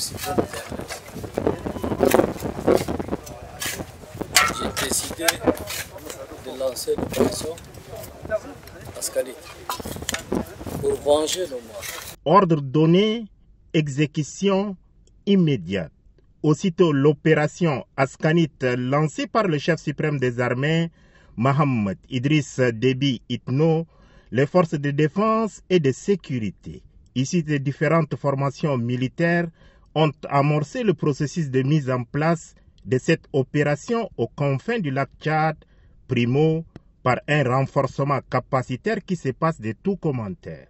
chef suprême j'ai décidé de lancer l'opération Askanit pour venger nos morts. Ordre donné, exécution immédiate. Aussitôt l'opération Askanit lancée par le chef suprême des armées, Mohamed Idriss Déby Itno, les forces de défense et de sécurité, issues des différentes formations militaires, ont amorcé le processus de mise en place de cette opération aux confins du lac Tchad, primo par un renforcement capacitaire qui se passe de tout commentaire.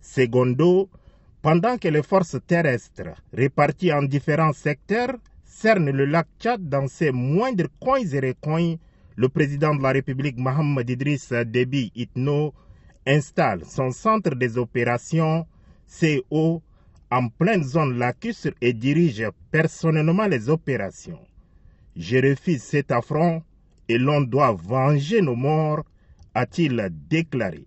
Secondo, pendant que les forces terrestres, réparties en différents secteurs, cernent le lac Tchad dans ses moindres coins et recoins, le président de la République Mohamed Idriss Déby Itno installe son centre des opérations CO en pleine zone lacustre et dirige personnellement les opérations. Je refuse cet affront et l'on doit venger nos morts, a-t-il déclaré.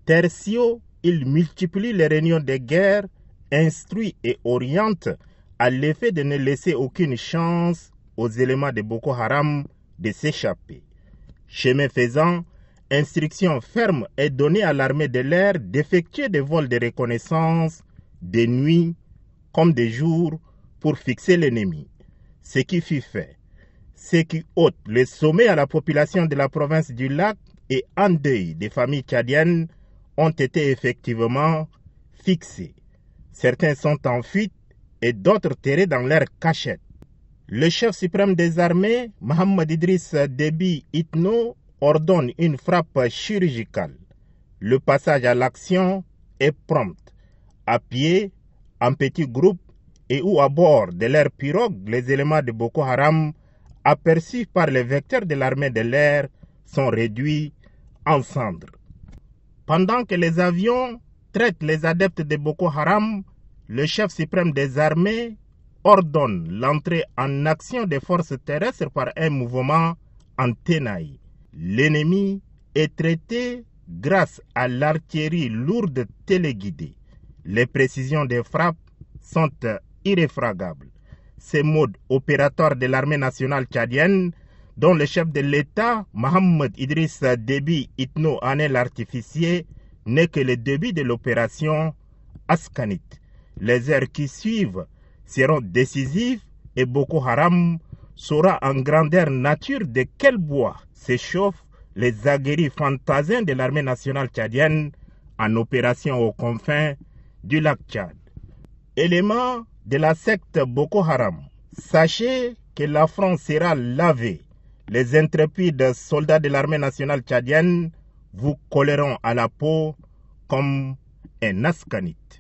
Tertio, il multiplie les réunions de guerre, instruit et oriente à l'effet de ne laisser aucune chance aux éléments de Boko Haram de s'échapper. Chemin faisant, instruction ferme est donnée à l'armée de l'air d'effectuer des vols de reconnaissance de nuit comme de jour pour fixer l'ennemi. Ce qui fut fait. Ce qui ôte le sommet à la population de la province du lac et en deuil des familles tchadiennes ont été effectivement fixés. Certains sont en fuite et d'autres terrés dans leur cachette. Le chef suprême des armées, Mohamed Idriss Déby Itno, ordonne une frappe chirurgicale. Le passage à l'action est prompt. À pied, en petits groupes et ou à bord de leurs pirogues, les éléments de Boko Haram, aperçus par les vecteurs de l'armée de l'air, sont réduits en cendres. Pendant que les avions traitent les adeptes de Boko Haram, le chef suprême des armées ordonne l'entrée en action des forces terrestres par un mouvement en tenaille. L'ennemi est traité grâce à l'artillerie lourde téléguidée. Les précisions des frappes sont irréfragables. Ces modes opératoires de l'armée nationale tchadienne, dont le chef de l'État, Mohamed Idriss Déby Itno, en est l'artificier, n'est que le début de l'opération Askanit. Les heures qui suivent seront décisives et Boko Haram saura en grandeur nature de quel bois s'échauffent les aguerris fantasins de l'armée nationale tchadienne en opération aux confins du lac Tchad. Éléments de la secte Boko Haram, sachez que l'affront sera lavé. Les intrépides soldats de l'armée nationale tchadienne vous colleront à la peau comme un askanite.